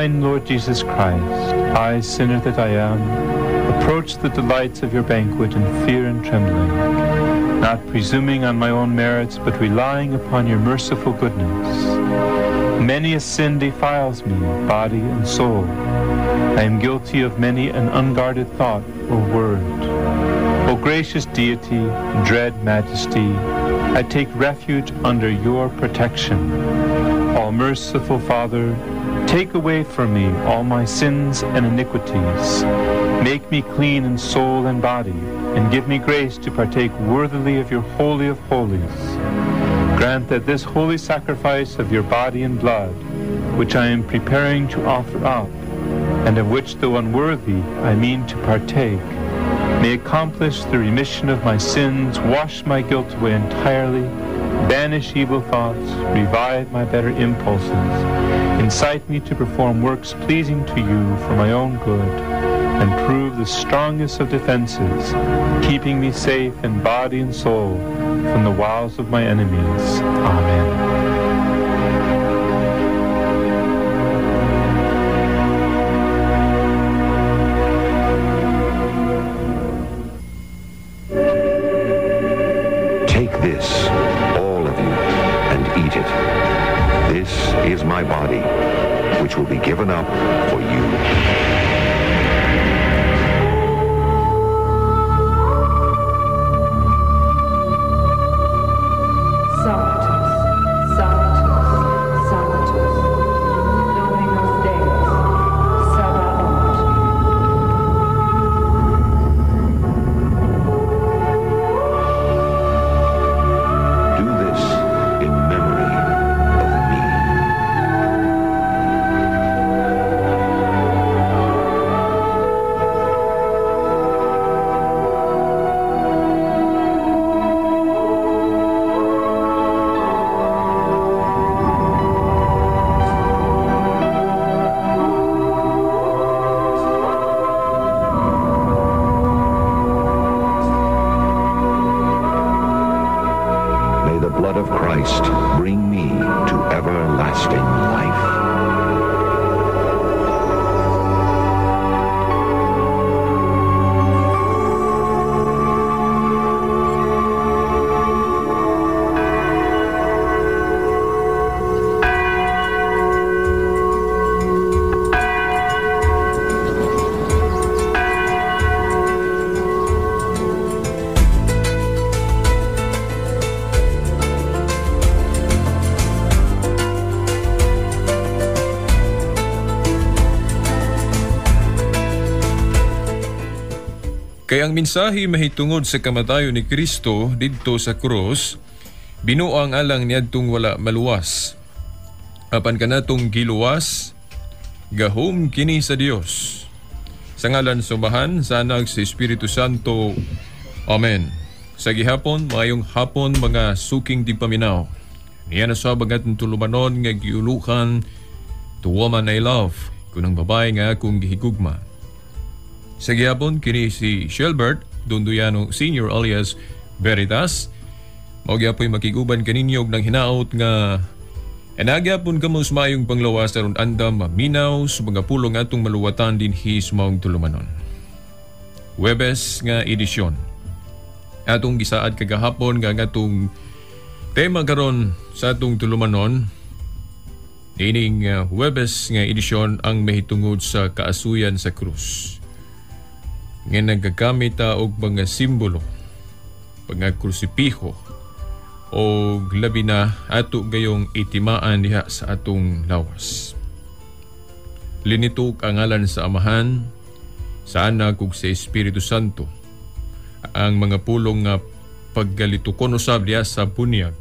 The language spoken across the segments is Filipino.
divine Lord Jesus Christ, I, sinner that I am, approach the delights of your banquet in fear and trembling, not presuming on my own merits, but relying upon your merciful goodness. Many a sin defiles me, body and soul. I am guilty of many an unguarded thought or word. O gracious deity, dread majesty, I take refuge under your protection. All merciful Father, take away from me all my sins and iniquities. Make me clean in soul and body, and give me grace to partake worthily of your Holy of Holies. Grant that this holy sacrifice of your body and blood, which I am preparing to offer up, and of which, though unworthy, I mean to partake, may accomplish the remission of my sins, wash my guilt away entirely, banish evil thoughts, revive my better impulses, incite me to perform works pleasing to you for my own good, and prove the strongest of defenses, keeping me safe in body and soul from the wiles of my enemies. Amen. Take this, all of you, and eat it. This is my body, which will be given up for you. Kaya ang mensahe mahitungod sa kamatayon ni Kristo didto sa krus, binuang alang niadtong wala maluwas. Apan kanatong giluwas, gahom kini sa Dios. Sa ngalan sumahan sa Anak sa Espiritu Santo. Amen. Sa gihapon, mayong hapon mga suking dipaminaw. Niya na sa bagat ng tulumanon nga giulukan, to woman I love, kunang babae nga akong gihigugma. Sa gihapon, kini si Shelbert Dunduyano Sr. alias Veritas. Magyapoy makiguban kaninyo ng hinaot nga nagyapon kamos mayong panglawas aron andam maminaw sa mga pulong atong maluwatan din his maong tulumanon. Huwebes nga edisyon. Atong gisaad kagahapon nga atong tema karon sa atong tulumanon. Ining Huwebes nga edisyon ang mahitungod sa kaasuyan sa krus. Nga nagagamit og mga simbolo, mga krusipiho, o labi na ato gayong itimaan diha sa atong lawas. Linitok ang ngalan sa Amahan, sa Anak ug sa Espiritu Santo, ang mga pulong nga paggalitukon usab diha sa bunyag.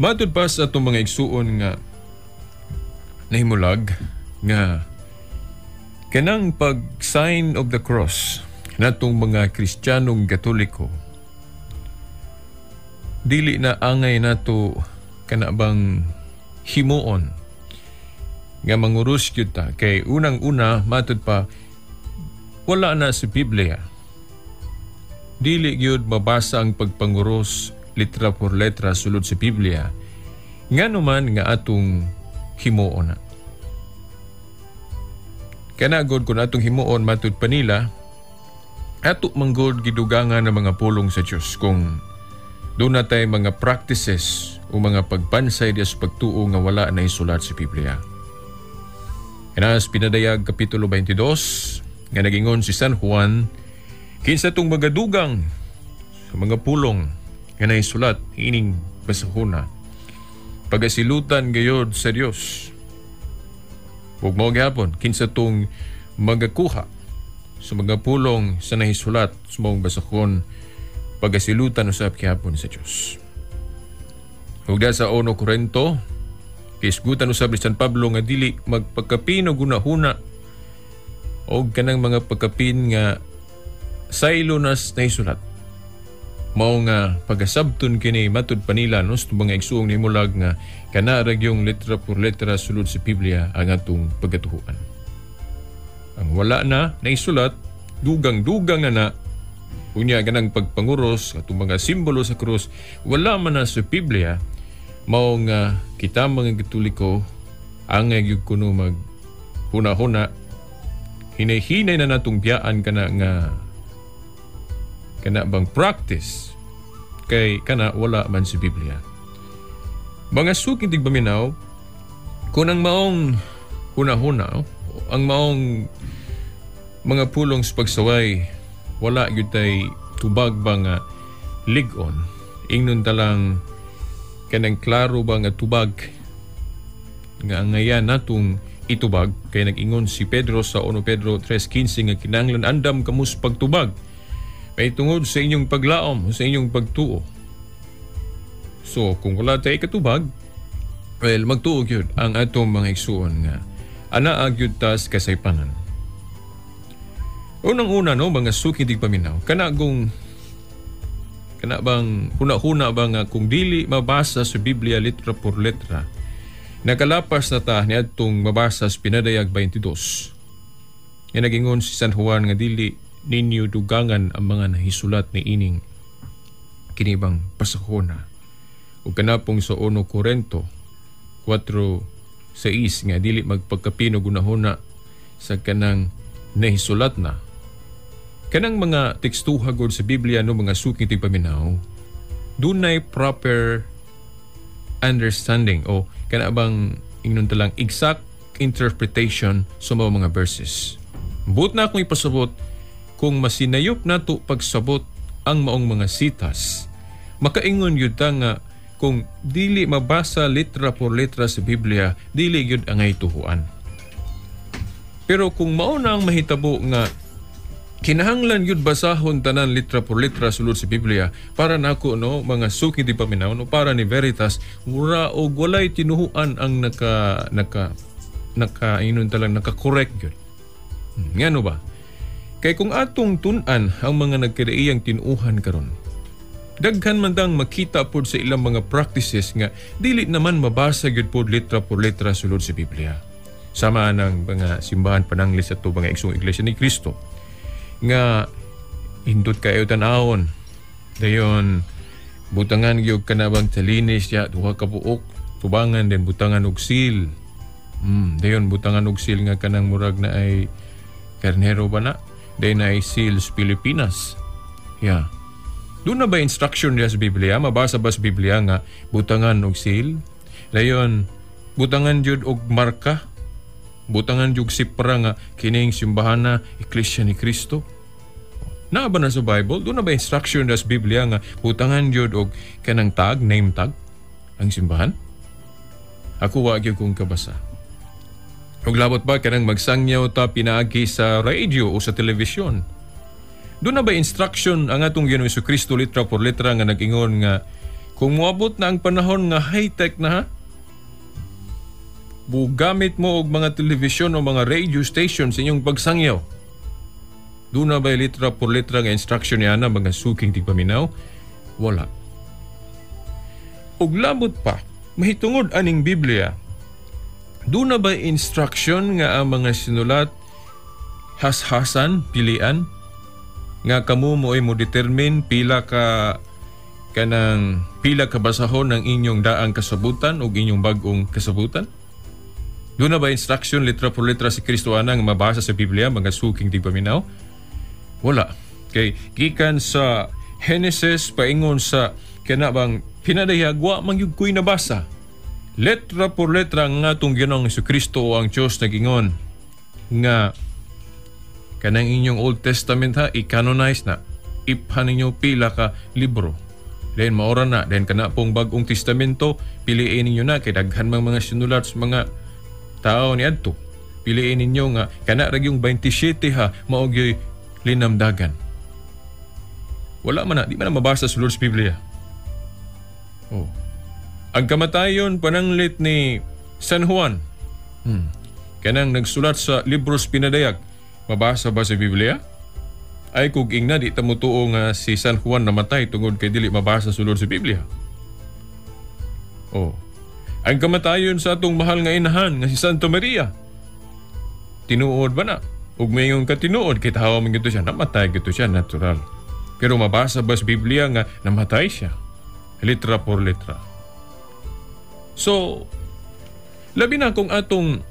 Matud pa sa atong mga igsuon nga nahimulag nga kanang pag-sign of the cross natong mga Kristiyanong Katoliko, dili na angay nato kanabang himuon nga mangurus gyud ta kay unang-una matud pa wala na sa Biblia. Dili gyud mabasa ang pagpanguros letra por letra sulod sa Biblia. Ngano man nga atong himuon na. Kana god kung atong himuon matud pa nila, ato manggod gidugangan ng mga pulong sa Dios kung doon na tayo mga practices o mga pagpansay diya sa pagtuo nga wala na isulat sa Biblia. Kanas pinadayag Kapitulo 22 nga nagingon si San Juan, kinsa tong magadugang sa mga pulong nga naisulat ining basahona, pagasilutan gayod sa Dios. Huwag mo gihapon, kinsa tong magakuha sa mga pulong sa nahisulat sa mong basahon, pagasilutan usab gihapon sa Dios. Huwag da sa 1 Korinto, kisgutan usab ni San Pablo nga dili magpagkapin o gunahuna o kanang mga pagkapin nga saylo nas nahisulat. Mao nga pagasabton kini matud panila nos mga igsuong nimulag nga kanarag yung letra por letra sulod sa Biblia ang atong pagatuhuan. Ang wala na naisulat, dugang-dugang na unya ganang pagpanguros atong mga simbolo sa krus, wala man na sa Biblia, mao nga kita mga Katoliko ang gyud kuno mag huna-huna hinay-hinay na natong biyaan kana bang practice kay kana wala man sa Biblia. Mga suking tigbaminaw, kung ang maong huna-huna, ang maong mga pulong sa pagsaway, wala yun tay tubag ba nga ligon, ingnon talang kanang klaro ba nga tubag nga ngayon natong itubag, kay nag-ingon si Pedro sa 1 Pedro 3:15 nga kinahanglan andam kamus pagtubag ay tungod sa inyong paglaom, sa inyong pagtuo. So, kung wala tayo katubag, well, magtuog yun ang atong mga igsuon nga anaag yun tas kasaypanan. Unang-una, no, mga suki dig paminaw, kana bang huna-huna ba nga kung dili mabasa sa Biblia letra por letra, nakalapas na ta ni atong mabasa sa pinadayag 22. Yan nagingon si San Juan nga dili ninyo dugangan ang mga nahisulat ni ining kinibang pasahona. O kanapong sa 1 Korinto 4:6 nga dili magpagkapino gunahuna sa kanang nahisulat na. Kanang mga tekstuha gud sa Biblia no mga suking tigpaminaw, dunay proper understanding o kanabang ingnon talang exact interpretation sa mga verses. But na akong ipasabot kung masinayop nato pagsabot ang maong mga sitas, makaingon yun ta nga kung dili mabasa letra por letra sa Biblia, dili yun ang ay tuhuan. Pero kung mauna ang mahitabo nga kinahanglan yun basahon tanan letra por letra sulod sa Biblia, para nako no mga suki di paminaw no para ni Veritas mura og walay tinuhuan ang naka inon talang naka-correct yun. Ngano ba? Kay kung atong tun-an ang mga nagkadaiyang tinuuhan karon, daghan man dang makita pod sa ilang mga practices nga dili naman mabasa gyud pod letra por letra sulod sa Biblia. Sama ng mga simbahan pananglis ato mga igsoong Iglesia ni Cristo nga indot kayo tan-awon dayon butangan gyud kanabang talinis ya duha ka buok tubangan den butangan og seal. Dayon butangan og seal nga kanang murag na ay karnero ba na? Dayon ay seals Pilipinas. Yeah. Doon na ba instruction niya sa Biblia? Mabasa ba sa Biblia nga butangan og seal? Dayon butangan jud og marka? Butangan jud sipra nga kining simbahan na Iglesia ni Cristo? Na ba na sa Bible? Doon na ba instruction niya sa Biblia nga butangan jud og kanang tag, name tag ang simbahan? Ako wa gyud kong kabasa. Ug labot ba kanang magsangyaw ta pinaagi sa radio o sa telebisyon? Doon na ba instruction ang atong Ginoong Jesucristo letra por letra nga nag-ingon nga kung moabot na ang panahon nga high-tech na ha, bugamit mo og mga telebisyon o mga radio station sa inyong pagsangyaw? Doon na ba letra por letra nga instruction niya na mga suking tigpaminaw? Wala. Ug labot pa, mahitungod aning Biblia, doon na ba instruction nga ang mga sinulat has-hasan, pilian, nga kamo mo ay mo determine pila ka basahon ng inyong daang kasabutan o inyong bagong kasabutan? Doon na ba instruction letra por letra si Kristo anang mabasa sa Biblia mga suking tigpaminaw? Wala. Kay gikan sa Genesis paingon sa kanabang pinadayagwa mangyud ko'y nabasa. Letra por letra nga atong Ginoong Kristo ang Dios nagingon nga kanang inyong Old Testament ha i-canonize na. Iphan ninyo pila ka libro. Then maora na, then kana pong bagong testamento, piliin ninyo na kay daghan mga sinulat sa mga tao ni adto. Piliin ninyo nga kana ra yung 27 ha mao gyud linamdagan. Wala man na, di man na mabasa sa Lord's Biblia. Oh. Ang kamatayon pananglit ni San Juan. Kanang nagsulat sa libros pinadayag, mabasa ba sa Biblia? Ay kung ingna di tamutuo nga si San Juan namatay tungod kay dili mabasa sulod sa Biblia. Oh. Ang kamatayon sa atong mahal nga inahan nga si Santa Maria. Tinuod ba na? Ug mayong katinuod kay tahaw man gito siya, namatay gito siya natural. Pero mabasa ba sa Biblia nga namatay siya? Letra por letra. So, labi na kung atong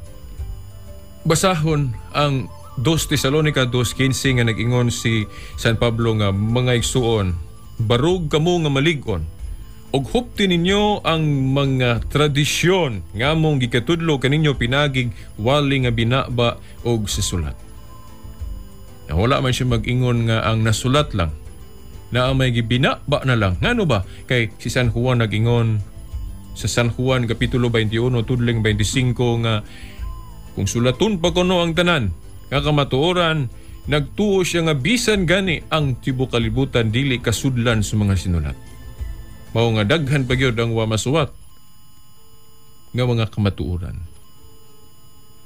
basahon ang 2 Tesalonica 2:15 nga nag-ingon si San Pablo nga mga igsuon, barug kamo nga malig-on ug hupti ninyo ang mga tradisyon nga mong gikatudlo kaninyo pinagig wali nga binaba og sa sulat. Na wala man siya mag-ingon nga ang nasulat lang na may gibinaba na lang. Ngano ba? Kay si San Juan nag-ingon sa San Juan Kapitulo 21 tudling 25 nga kung sulaton pa kuno ang tanan nga kamatuoran, nagtuo siya nga bisan gani ang tibuok kalibutan dili kasudlan sa mga sinulat. Mao nga daghan pa gyud ang wa masuwat nga mga kamatuoran.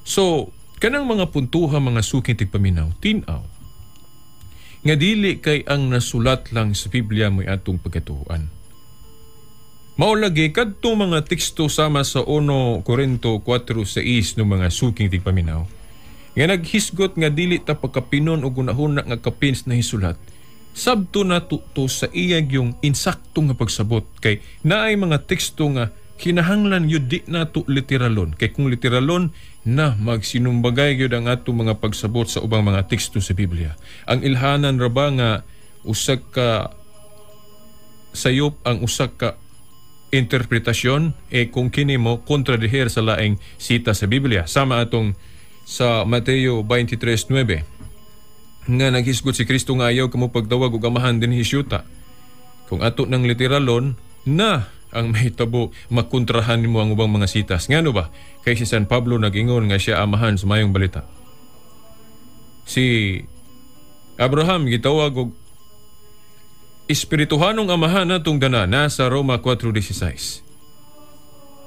So, kanang mga puntuha mga suking tigpaminaw, tinaw nga dili kay ang nasulat lang sa Biblia mo'y atong pagkatuoan. Mao lagi kadtong mga teksto sama sa 1 Corinto 4:6 no mga suking tigpaminaw. Nga naghisgot nga dili ta pagkapinon og unahuna nga kapins na hisulat. Sabto na to sa iyag yung insakto nga pagsabot kay naay mga teksto nga kinahanglan yun di na to literalon. Kay kung literalon na magsinumbagay yun ang ato mga pagsabot sa ubang mga teksto sa Biblia. Ang ilhanan ra ba nga usak ka sayop ang usak ka interpretasyon kung kini mo kontradiher sa laing sita sa Biblia. Sama atong sa Mateo 23:9 nga naghisgot si Kristo nga ayaw kamo pagdawag og amahan din hisyuta. Kung ato ng literalon na ang mahitabo makontrahan nimo ang ubang mga sitas. Ngano ba? Kay si San Pablo nag-ingon nga siya amahan sa mayong balita. Si Abraham gitawag og espirituhanong amahan natong dana nasa Roma 4:16.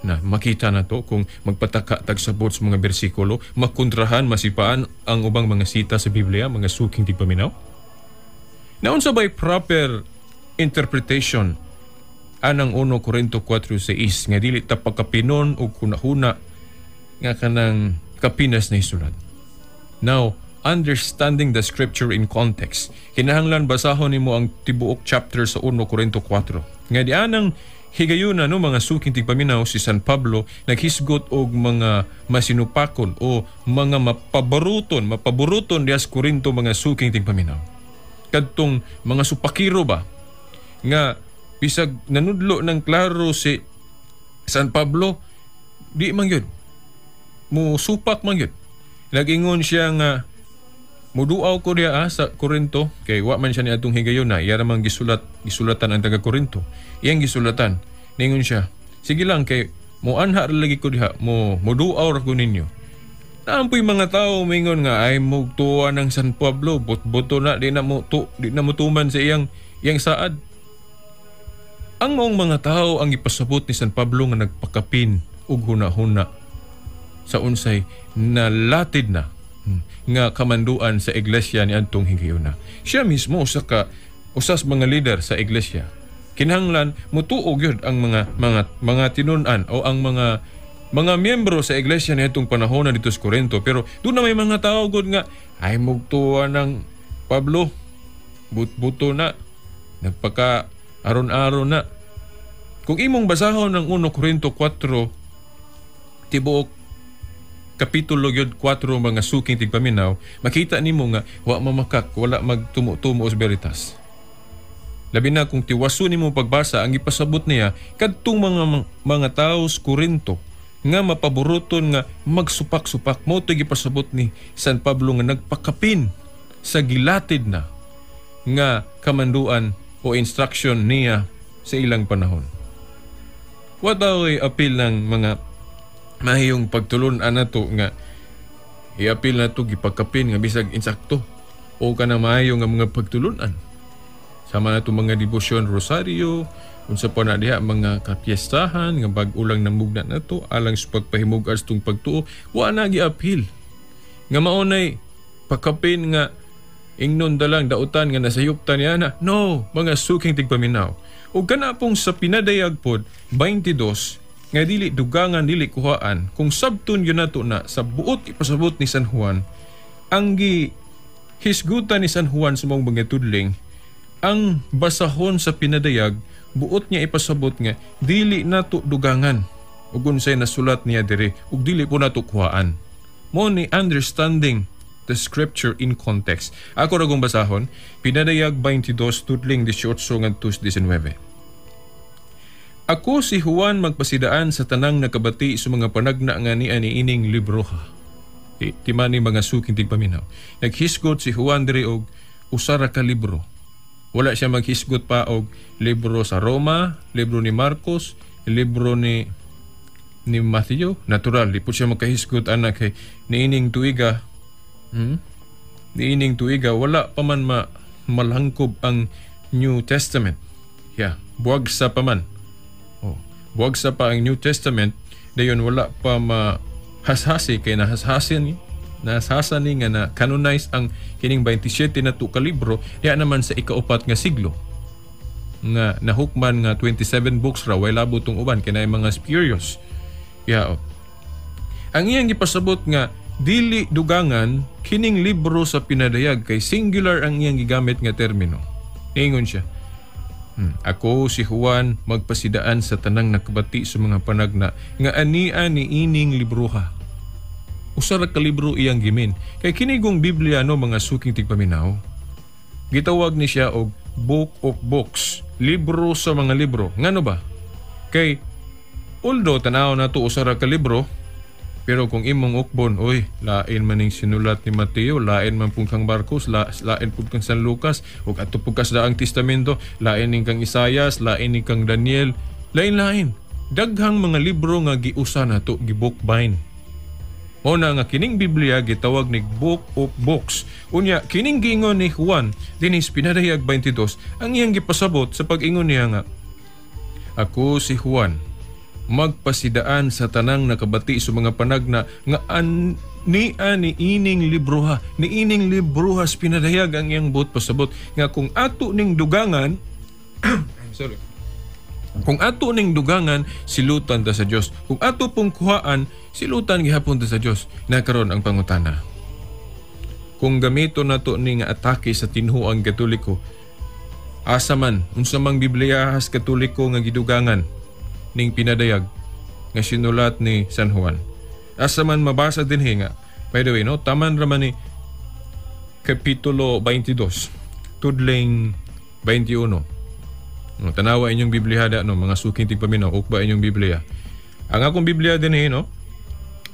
Na makita na to kung magpataka tagsabot sa mga bersikulo, makontrahan, masipaan ang ubang mga sita sa Biblia, mga suking tigpaminaw. Naunsa ba'y proper interpretation anang 1 Corinto 4:6 nga dili ta pagkapinon o kunahuna nga kanang kapinas na isulat. Now, understanding the scripture in context. Kinahanglan basahon nimo ang tibuok chapter sa 1 Corinto 4. Nga di anang higayuna no mga suking tigpaminaw si San Pablo naghisgot og mga masinupakon o mga mapaboruton dias Corinto mga suking tigpaminaw. Kadtong mga supakiro ba nga bisag nanudlo ng klaro si San Pablo di man gyud mo supak man gyud. Nag-ingon siya nga muduaw ko diya sa Corinto kay wa man siya ni atong higayon na iya ramang gisulatan ang taga Corinto. Iyang gisulatan ningon siya. Sige lang kay mo anha lagi ko diha mo muduaw ra ko ninyo. Naampoy mga tao mingon nga ay mugtuwa ng San Pablo buto na di na mo tuman sa iyang saad. Ang maong mga tao ang ipasabot ni San Pablo nga nagpakapin ug hunahuna sa unsay nalatid na nga kamanduan sa iglesia ni adtong higayuna. Siya mismo usas mga leader sa iglesia. Kinahanglan mutuog yun ang mga tinun-an o ang mga miyembro sa iglesia ni adtong panahon dito sa Corinto. Pero doon na may mga tao gud nga ay mugtuwa ng Pablo. Buto na nagpaka aron-aron na. Kung imong basahon ng 1 Corinto 4 tibuok kapitulo yun 4 mga suking tigpaminaw, makita nimo nga wa mamakak, wala magtumo-tumo os veritas. Labi na kung tiwaso nimo pagbasa, ang ipasabot niya kadtong mga tao sa Korinto nga mapaboruton nga magsupak-supak, mo ito ipasabot ni San Pablo nga nagpakapin sa gilatid na nga kamanduan o instruction niya sa ilang panahon. What daw ay apil ng mga mahiyong pagtulunan na to nga i-apil na to gipagkapin nga bisag insakto o ka na mahiyong nga mga pagtulunan. Sama na to mga debosyon rosaryo, unsa pa na diha mga kapiestahan nga bag-ulang namugna na to alang sa pagpahimug as tong pagtuo, wa na gi-apil. Nga maunay pakapin nga ingnon dalang dautan nga nasayuptan niya na. No, mga suking tigpaminaw. O kana pong sa pinadayag pod 22 nga dili dugangan dili kuhaan kung sabton yun nato na sa buot ipasabot ni San Juan ang hisgutan ni San Juan sa mga tudling ang basahon sa pinadayag buot niya ipasabot nga dili nato dugangan ug unsay nasulat niya dire ug dili po nato kuhaan mo ni understanding the scripture in context. Ako ra gong basahon pinadayag 22 tudling 18 ngadto 19. Ako si Juan magpasidaan sa tanang nakabati sa mga panagna nga ni aniining libro ha. Timani mga suking tigpaminaw. Naghisgot si Juan diri og usara ka libro. Wala siya maghisgot pa og libro sa Roma, libro ni Marcos, libro ni Matthew. Natural, di po siya makahisgot anak kay niining tuiga. Niining tuiga wala pa man malangkob ang New Testament. Buwag sa paman. Buwag sa pa ang New Testament, dayon wala pa mahashasi kay nahashasan ni nga na canonize ang kining 27 na to ka libro, ya naman sa ikaupat nga siglo. Nga nahukman nga 27 books raw, way labo tong uban kay nay mga spurious. Ang iyang gipasabot nga dili dugangan kining libro sa pinadayag kay singular ang iyang gigamit nga termino. Ingon siya. Ako si Juan magpasidaan sa tanang nakabati sa mga panagna nga ania ni ining libroha. Usara ka libro iyang gimin. Kay kinigong Biblia no mga suking tigpaminaw. Gitawag ni siya og Book of Books, libro sa mga libro. Ngano ba? Kay although tanaw na to usara ka libro, pero kung imong ukbon, lain man ning sinulat ni Mateo, lain man pong kang Marcos, lain pong kang San Lucas, ug ato pong kasdaang testamento, lain ning kang Isaias, lain ning kang Daniel, lain-lain. Daghang mga libro nga giusa na to, gibookbind. Una nga kining Biblia gitawag ni Book of Books. Unya, kining giingon ni Juan, dinis pinadayag 22, ang iyang gipasabot sa pag-ingon niya nga, ako si Juan, magpasidaan sa tanang nakabati sa mga panagna nga ni ining libroha ni ining librohas pinadayag ang iyang buot pasabot nga kung ato ning dugangan kung ato ning dugangan silutan ta sa Dios, kung ato pong kuhaan silutan gihapon ta sa Dios. Nakaron ang pangutana, kung gamito nato ning atake sa tinhuang Katoliko, asa man unsa mang Bibliahas Katoliko nga gidugangan ning pinadayag nga sinulat ni San Juan. Asa man mabasa din nga. By the way, no, taman raman ni kapitulo 22, tudling 21. No, tanawa inyong Biblia no, mga suking tigpaminaw, ukba inyong Biblia. Ang akong Biblia din no,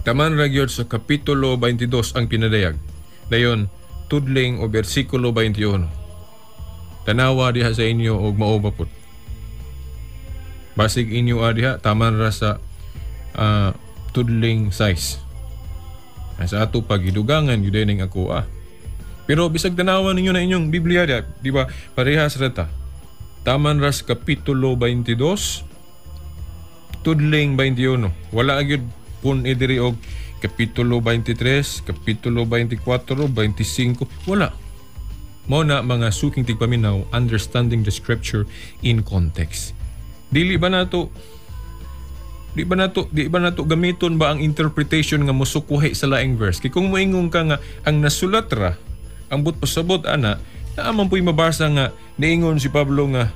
taman ra gyud sa kapitulo 22 ang pinadayag. Dayon tudling o bersikulo 21. Tanawa diha sa inyo og maoba pud. Basig inyo adiha taman ra sa tudling size. Sa ato pagidugangan yun ning ako Pero bisag tanawan ninyo na inyong Biblia di ba? Parehas ra ta. Taman ra sa kapitulo 22 tudling 21. Wala gyud pun idiri og kapitulo 23, kapitulo 24, 25, wala. Mao na mga suking tigpaminaw, understanding the scripture in context. Di ba nato gamiton ba ang interpretation nga mosukuhi sa laing verse? Kay kung moingon ka nga ang nasulat ra ang but pasabot ana, naaman po'y mabasa nga niingon si Pablo nga,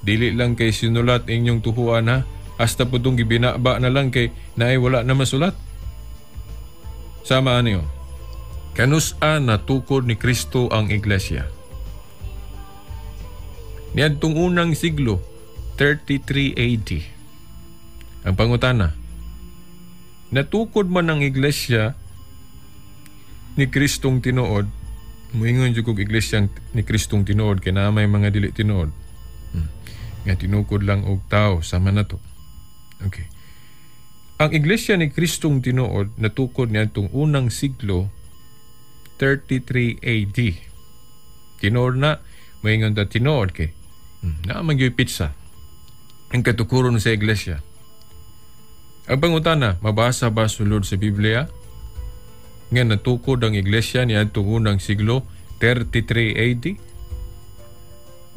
dili lang kay sinulat inyong tuhuan ha, hasta po itong gibinaba na lang kay naay wala na masulat. Sama niyo. Kanus-an natukod ni Kristo ang iglesia. Niadtong unang siglo, 33 AD. Ang pangutana, natukod man ang iglesia ni Kristong tinuod, muingon jud kog iglesia ni Kristong tinuod kay naa may mga dili tinuod. Nga tinukod lang og tao sama na to. Okay. Ang iglesia ni Kristong tinuod natukod niadtong unang siglo 33 AD. Tinuod na, muingon ta tinuod kay naa man gyud pizza ang katukuron sa iglesia. Ang pangutana, mabasa ba sulod sa Biblia nga natukod ang iglesia niadtong unang siglo 33 AD?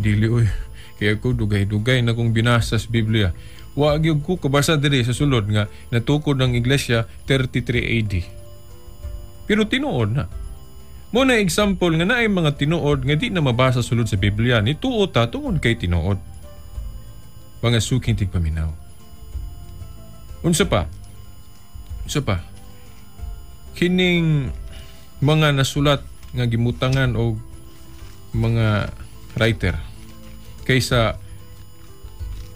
Dili oy, kaya ko dugay-dugay na kong binasa sa Biblia. Wa gyud ko kabasa diri sa sulod nga natukod ang iglesia 33 AD. Pero tinuod na. Mo na example nga naay mga tinuod nga di na mabasa sulod sa Biblia, nituo ta tungod kay tinuod. Mga suking tigpaminaw. Unsa pa? Kining mga nasulat nga gimutangan og mga writer kaysa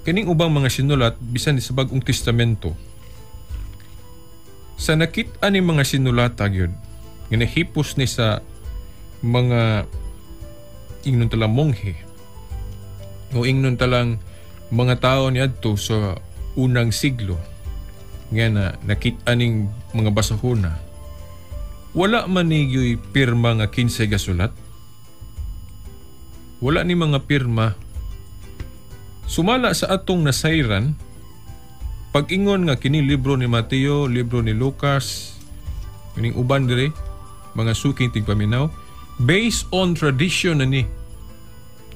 kining ubang mga sinulat bisan sa Bagong Testamento. Sa nakit-an ni mga sinulata gyud nga nahipos ni sa mga ingnon talang monghe o ingnon talang mga tao niadto sa unang siglo nga na nakit-an ning mga basahona, wala man niyo'y pirma nga 15 gasulat. Wala ni mga pirma. Sumala sa atong nasayran, pag-ingon nga kini libro ni Mateo, libro ni Lucas, kining uban dire, mga suking tigpaminaw, based on tradition na ni.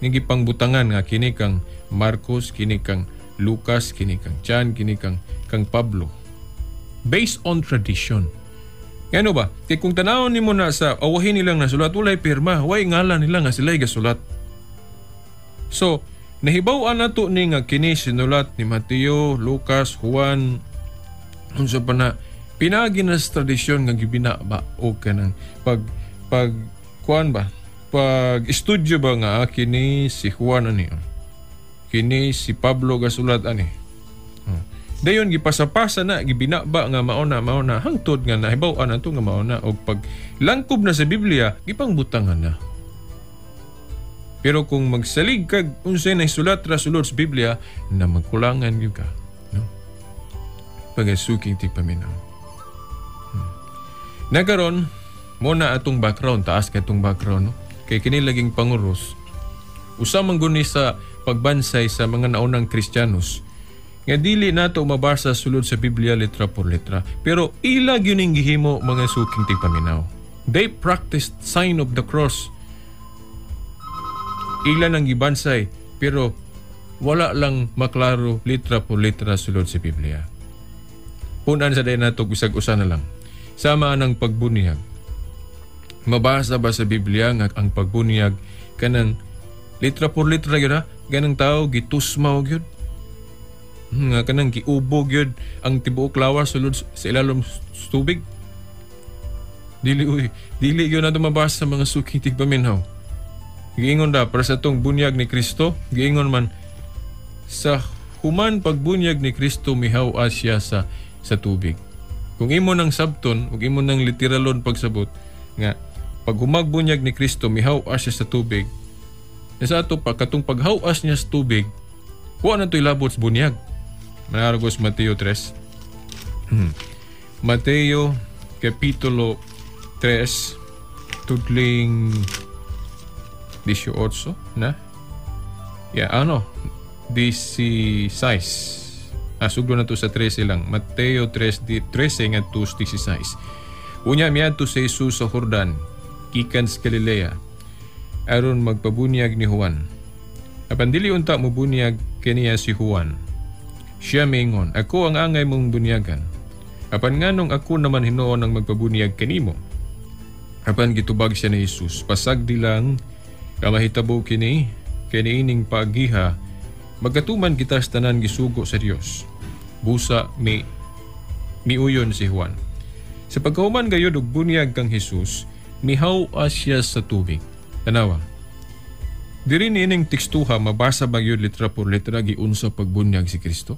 Nagipangbutangan nga kini kang Marcos, kini kang Lucas, kini kang John, kini kang Pablo. Based on tradition. Ano ba? Kaya kung tanawon nimo na sa awahin nilang nasulat, walay pirma, way ngalan nila nga sila'y gasulat. So, nahibaw-an nato ni nga kini sinulat ni Mateo, Lucas, Juan, unsa pa na pinaginas tradisyon nga gibinaba o kanang pag kuan ba? Pag estudyo ba nga kini si Juan ani? Kini si Pablo gasulat ani. Dayon gipasapasa na gibinaba nga mauna hangtod nga nahibaw-an nato nga mauna og pag langkob na sa Biblia gipangbutangan na. Pero kung magsalig kag unsay naisulat ra sulod sa Biblia na magkulangan gyud ka, no? Pagasuking tigpaminaw. Nagaron mo na atong background, taas ka atong background, no? Kay kini laging panguros. Usa man guni sa pagbansay sa mga naunang Kristiyanos nga dili nato mabasa sulod sa Biblia letra por letra, pero ila gyud ning gihimo mga suking tigpaminaw. They practiced sign of the cross. Ila nang gibansay, pero wala lang maklaro letra por letra sulod sa Biblia. Punan sa day nato usag-usa na lang. Sama ang pagbunyag. Mabasa ba sa Biblia nga ang pagbunyag kanang letra por letra gyud ha? Ganang tao gitusmaw gyud. Nga kanang giubog gyud ang tibuok lawas sulod sa ilalom tubig. Dili gyud nato mabasa sa mga suking tigpaminaw. Giingon da para sa tong bunyag ni Kristo, giingon man sa human pagbunyag ni Kristo mihaw siya sa tubig. Kung imo nang sabton, ug imo nang literalon pagsabot nga pag humagbunyag ni Kristo mihaw siya sa tubig. Sa ato pa katong paghawas niya sa tubig, wa na to ilabot sa bunyag. Manaragos Mateo 3. Mateo kapitulo 3 tudling 18 na? Yeah, 16. Sugdo na to sa 13 lang. Mateo 3:13 nga to 16. Unya miadto sa Jesus sa Jordan, gikan sa Galilea, aron magpabunyag ni Juan. Apan dili unta mo bunyag kaniya si Juan. Siya mingon, ako ang angay mong bunyagan. Apan nganong ako naman hinuon ang magpabunyag kanimo. Apan gitubag siya ni Jesus, pasagdi lang kamahitabo kini ining pagiha, magatuman kita sa tanan gisugo sa Dios. busa miuyon si Juan. Sa pagkahuman gayud og bunyag kang Hesus, mihaw-a siya sa tubig. Tanawa. Diri niining tekstuha mabasa ba gyud litra por litra giunsa pagbunyag si Kristo?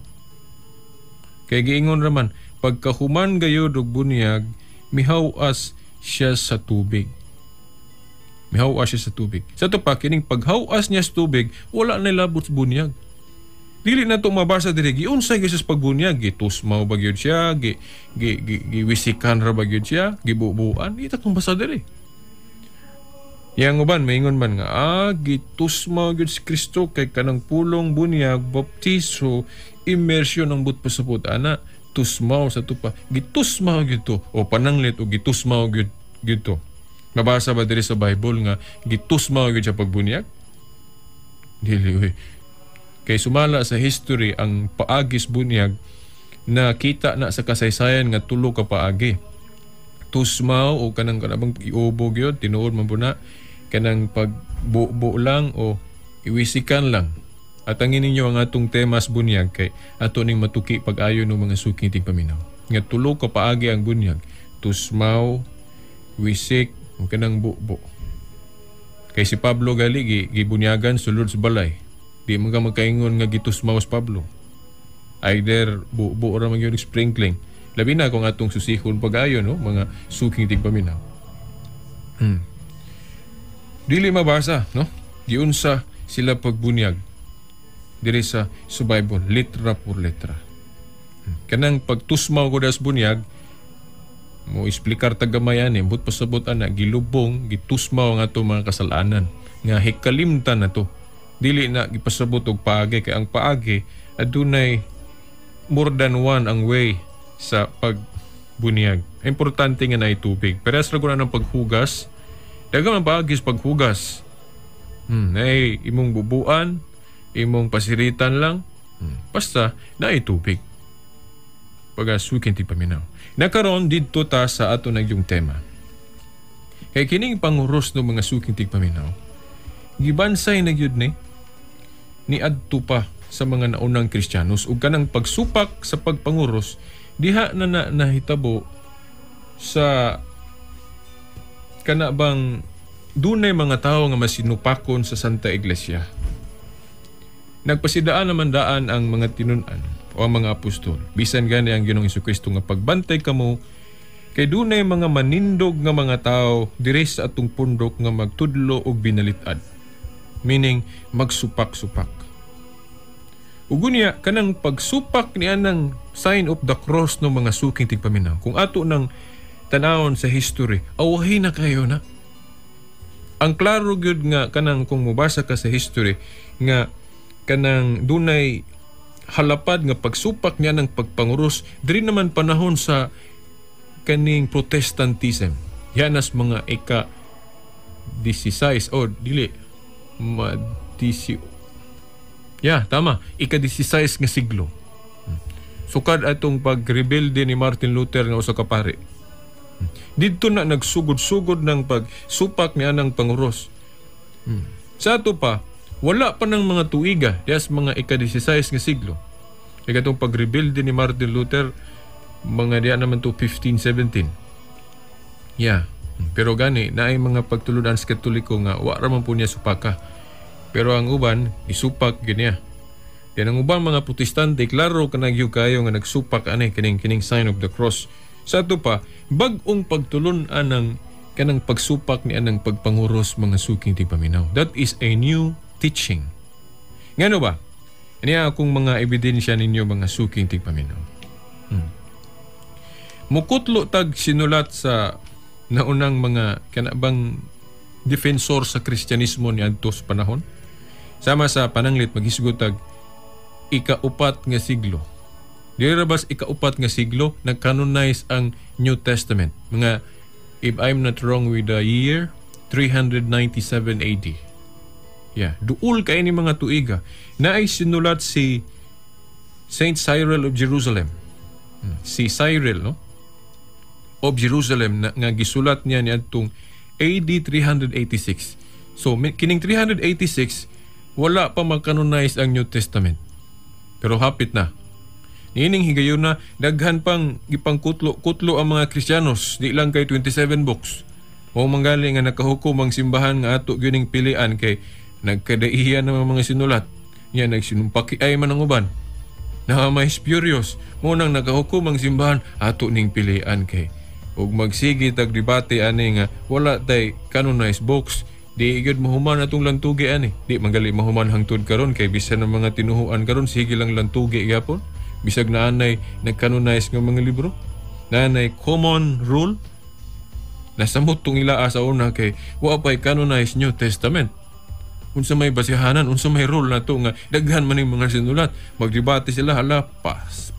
Kay giingon raman, pagkahuman gayud og bunyag, mihaw-as siya sa tubig. Mihaw-as siya sa tubig. Sa to pa kining paghaw-as niya sa tubig, wala na labot sa bunyag. Dili na to mabasa diri giunsay gyud sa pagbunyag, gitusmaw ba gyud siya, giwisikan ra ba gyud siya, gibubuan, ita tong basa diri. Yang uban maingon man nga gitusmaw gyud si Kristo kay kanang pulong bunyag, baptiso, immersion ang but pasapot ana, tusmaw sa tupa, gitusmaw gyud to o pananglit o gitusmaw gyud to. Mabasa ba diri sa Bible nga gitusmaw gyud sa pagbunyag? Dili. Kay sumala sa history ang paagis bunyag na kita na sa kasaysayan nga tulo ka paagi. Tusmaw o kanang kanabang iubog yun, tinuod man po na, kanang pagbuo lang o iwisikan lang. At ang ninyo ang atong temas bunyag kay ato ning matuki pag-ayo ng mga suking tigpaminaw. Nga tulo ka paagi ang bunyag. Tusmaw, wisik, o kanang buo. Kay si Pablo gali, gibunyagan sulod sa balay. Di mo ka magkaingon nga gitusmaw sa Pablo. Either buo ra man yung sprinkling. Labi na kung atong susihon pag-ayo, no? Mga suking tigpaminaw. Dili mabasa, no? Giunsa sila pagbunyag. Diri sa Bible, litra por litra. Kanang pagtusmaw ko das bunyag, mo explicar tagamayan but pasabot ana, gilubong, gitusmaw ang atong mga kasalanan. Nga hikalimtan na to. Dili na gipasabot og paagi kay ang paagi adunay more than one ang way sa pagbunyag. Importante nga na tubig. Pero sa lagunan ng paghugas, dagang ang paagi sa paghugas. Nay imong bubuan, imong pasiritan lang, basta na tubig. Pagasukin ti paminaw. Nakaron didto ta sa ato nagyong tema. Kay kining panguros ng mga suking tigpaminaw, gibansay na gyud ni adto pa sa mga naunang Kristiyanos ug kanang pagsupak sa pagpanguros diha na nahitabo sa kanabang dunay mga tawo nga masinupakon sa Santa Iglesia. Nagpasidaan naman daan ang mga tinun-an o ang mga apostol. Bisan gani ang Ginoong Jesucristo nga pagbantay kamo kay dunay mga manindog nga mga tawo diri sa atong pundok nga magtudlo og binalitad. Meaning magsupak-supak. Ugunya kanang pagsupak niya ng sign of the cross ng mga suking tigpaminaw. Kung ato nang tanawon sa history, awahin na kayo na. Ang klaro gyud nga kanang kung mubasa ka sa history nga kanang dunay halapad nga pagsupak niya ng pagpanguros diri naman panahon sa kaning Protestantism. Yanas mga ika-16 o dili tama. Ika-16 nga siglo. Sukad atong pag-rebelde ni Martin Luther nga usa ka pari. Didto na nagsugod-sugod ng pagsupak niya ng panguros. Sa ato pa, wala pa ng mga tuiga yas mga ika-16 nga siglo. Kaya itong pag-rebelde ni Martin Luther, mga diya naman to 1517. Pero gani, na ay mga pagtuludan sa Katoliko nga, wala man po niya supaka. Pero ang uban, isupak ganiya. Yan ang ubang mga Protestante, klaro ka nagyo kayo nga nagsupak kining sign of the cross. Sa ito pa, bagong pagtulunan ng kanang pagsupak ni anang pagpanguros mga suking tigpaminaw. That is a new teaching. Ngano ba? Niya akong mga ebidensya ninyo mga suking tigpaminaw. Mukutlo tag sinulat sa naunang mga kanabang defensor sa Kristyanismo ni adto sa panahon. Sama sa pananglit maghisgot tag ika-4 nga siglo. Dirabas ika-4 nga siglo nag-canonize ang New Testament. Mga, if I'm not wrong with the year, 397 AD. Duol kay ni mga tuiga na ay sinulat si Saint Cyril of Jerusalem. Si Cyril, no? Of Jerusalem nga gisulat niya ni adtong AD 386. So kining 386 wala pa mag-canonize ang New Testament. Pero hapit na. Niining higayon na daghan pang ipangkutlo ang mga Kristiyanos, di lang kay 27 books. O manggali nga nakahukom ang simbahan nga ato gining pilian kay nagkadaihan ng mga sinulat. Nya nagsinumpaki ay man ang uban. Na may spurious mo nang nakahukom ang simbahan ato ning pilian kay ug magsige tag debate ani nga wala tay canonized books. Di igad mahuman atong lantugi ani. Di manggali mahuman hangtod karon kay bisan ng mga tinuhuan karon sige lang lantugi gyapon. Bisag na anay nag-canonize nga mga libro. Na anay common rule. Nasamot tong ilaa sa una kay wa pa'y canonize New Testament. Unsa may basihanan, unsa may rule na to nga daghan man ning mga sinulat. Magdebate sila hala pas.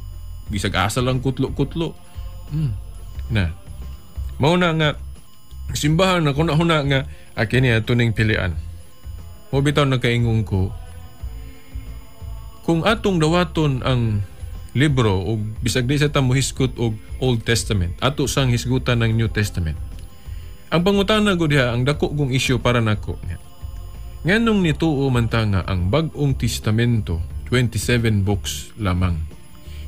Bisag asa lang kutlo-kutlo. Na. Mao na nga simbahan na kuna huna nga akini ato ning pilian. Mo bitaw nakaingon ko kung atong dawaton ang libro o bisag di sa ta mohisgot og Old Testament, ato sang hisgutan ng New Testament. Ang pangutana ko diha, ang dako kong issue para nako. Nganong nituo man ta nga ang Bag-ong Testamento 27 books lamang.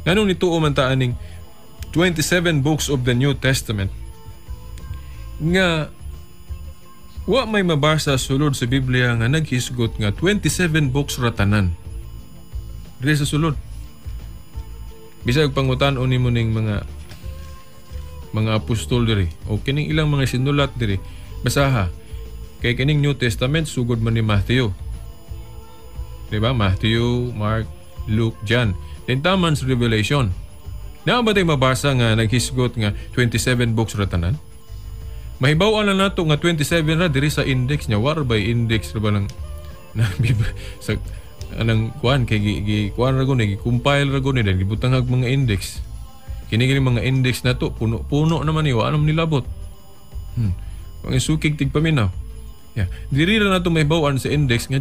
Nganong nituo man ta aning 27 books of the New Testament nga wa may mabasa sulod sa Biblia nga naghisgot nga 27 books ratanan. Dili sa sulod. Bisag pangutan-on nimo ning mga apostol diri o kining ilang mga sinulat diri basaha kay kining New Testament sugod man ni Matthew, diba? Matthew, Mark, Luke, John, then taman sa Revelation. Na ba tay mabasa nga naghisgot nga 27 books ratanan? Mahibaw-an na nato nga 27 ra diri sa index nya, war by index ra ba lang na sa anang kuan kay kuan ra gud gi-compile ra gud ni gibutang mga index. Kini mga index na to, puno naman ni, wala naman nilabot. Pangisukig tigpaminaw. Yeah. Diri na nato may bawaan sa index nga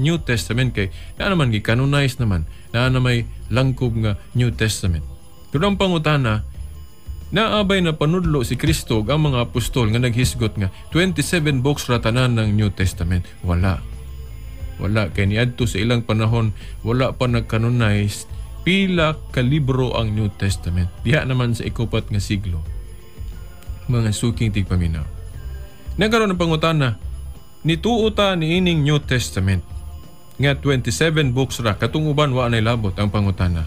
New Testament kay na naman gi-canonize naman, na may langkob nga New Testament. Pero ang pangutana, naabay na panudlo si Kristo ang mga apostol nga naghisgot nga 27 books ratanan ng New Testament. Wala. Kay niadto sa ilang panahon, wala pa nag-canonize pila ka libro ang New Testament. Diha naman sa ikupat nga siglo. Mga suking tigpaminaw. Nagkaroon ng pangutana, nituo ta niining New Testament nga 27 books ra, katong uban wa nay labot ang pangutana.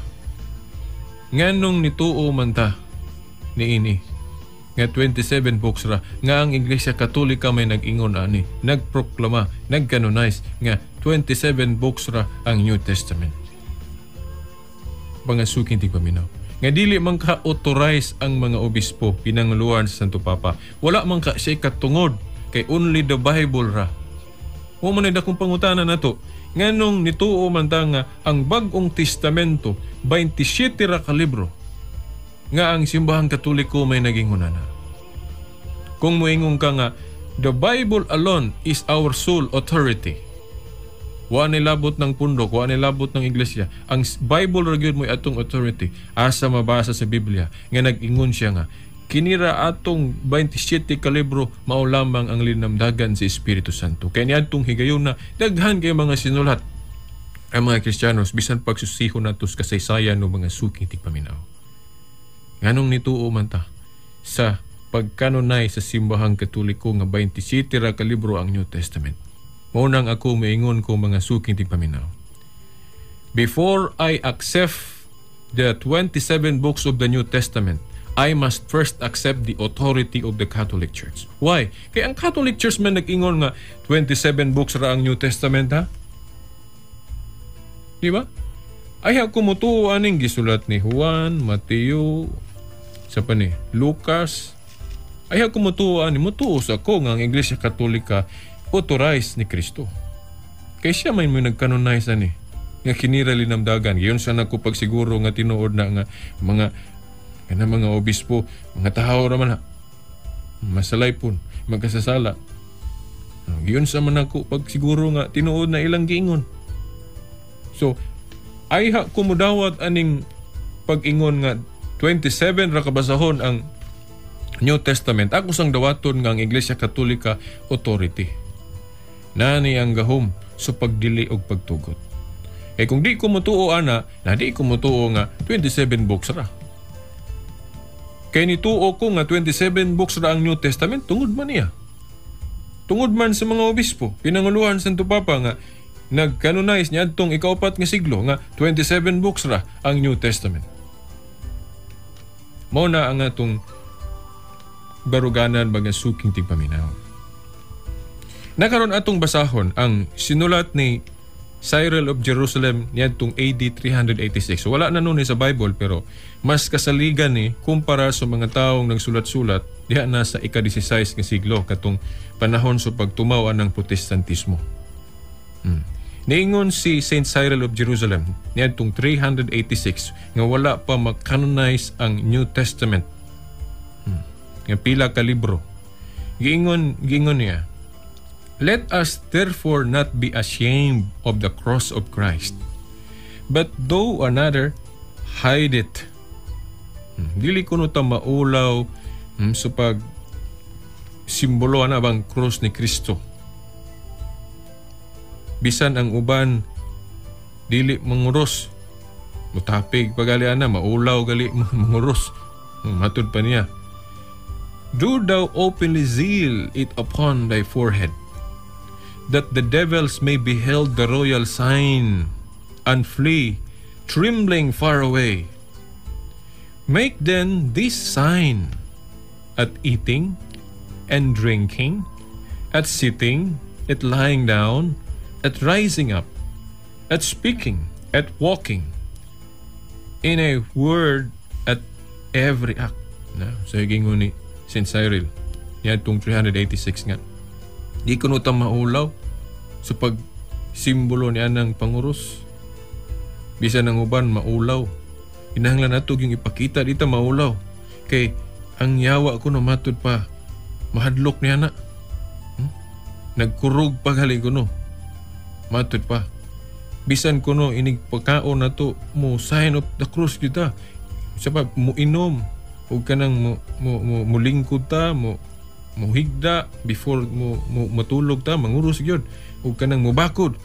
Nganong nituo man ta niini nga 27 books ra nga ang Iglesia Katolika may nag-ingon ani, nagproklama, nag-canonize nga 27 books ra ang New Testament. Pangasuking tigpaminaw. Nga dili man ka-authorize ang mga obispo pinanguluan sa Santo Papa. Wala man ka siya katungod kay only the Bible ra. Mo man dakong pangutana nato. Nganong nituo man ta nga ang Bag-ong Testamento 27 ra ka libro nga ang simbahang Katoliko may naging hunana. Kung moingon ka nga the Bible alone is our sole authority. Wa nilabot ng pundok, wa nilabot ng iglesia. Ang Bible ra gyud mo atong authority. Asa mabasa sa Biblia nga nag-ingon siya nga kinira atong 27 ka libro mao lamang ang linamdagan sa Espiritu Santo. Kay niadtong higayon na daghan kay mga sinulat ang mga Kristiyanos bisan pagsusihon natos kasaysayan ng mga suking tigpaminaw. Nganong nituo man ta sa pagkanonay sa simbahang Katoliko nga 27 ra ka libro ang New Testament. Maunang ako maingon ko mga suking tigpaminaw. Before I accept the 27 books of the New Testament, I must first accept the authority of the Catholic Church. Why? Kaya ang Catholic Church man nag-ingon nga 27 books ra ang New Testament, ha? Di ba? Ay kumutuo aning gisulat ni Juan, Mateo, sa pa ni Lucas. Ay kumutuo ani mutuo sa ko nga ang Iglesia Katolika authorized ni Kristo. Kaya siya may nag-canonize ani nga kinira linamdagan. Giyon sa nako pagsiguro nga tinuod na nga mga obispo, mga tahaw ra man masalay pun, magkasasala. Giyon sa man nako pagsiguro nga tinuod na ilang giingon. So ay kumudawat aning pag-ingon nga 27 ra kabasahon ang New Testament. Ako sang dawaton nga ang Iglesia Katolika authority. Nani ang gahom sa pagdili og pagtugot. Kung di ko mutuo ana, na di ko mutuo nga 27 books ra. Kay nituo ko nga 27 books ra ang New Testament, tungod man niya. Tungod man sa mga obispo, pinanguluhan Santo Papa nga nag-canonize niya adtong ika-4 nga siglo nga 27 books ra ang New Testament. Mao na ang atong baruganan baga suking tigpaminaw. Nakaron atong basahon ang sinulat ni Cyril of Jerusalem niadtong AD 386. So, wala na nun sa Bible pero mas kasaligan ni kumpara sa mga taong nagsulat-sulat diha na sa ika-16 nga siglo katong panahon sa pagtumaw ng Protestantismo. Niingon si Saint Cyril of Jerusalem niadtong 386 nga wala pa ma-canonize ang New Testament. Nga pila ka libro. Giingon niya, "Let us therefore not be ashamed of the cross of Christ, but though another hide it." Dili ko ta maulaw sa pag simbolo na bang cross ni Kristo. Bisan ang uban dili manguros. Mutapig pagalian na maulaw gali manguros. Matud pa niya, "Do thou openly seal it upon thy forehead, that the devils may behold the royal sign and flee, trembling far away. Make then this sign at eating and drinking, at sitting, at lying down, at rising up, at speaking, at walking, in a word, at every act." So, gingon ni St. Cyril, yan itong 386 nga. Di ko nutang maulaw sa pag-simbolo ni anang panguros. Bisa ng uban, maulaw. Inahanglan nato yung ipakita, dito maulaw. Kay, ang yawa ko na matod pa, mahadlok niya na. Nagkurog pa gali ko no. Matod pa. Bisan ko no, inig pagkaon na to, mo sign of the cross kita. Sabab, mo inom. Huwag ka nang mo lingkod ta, mo higda before mo matulog ta, mangurus gyud. Huwag ka nang mubakod.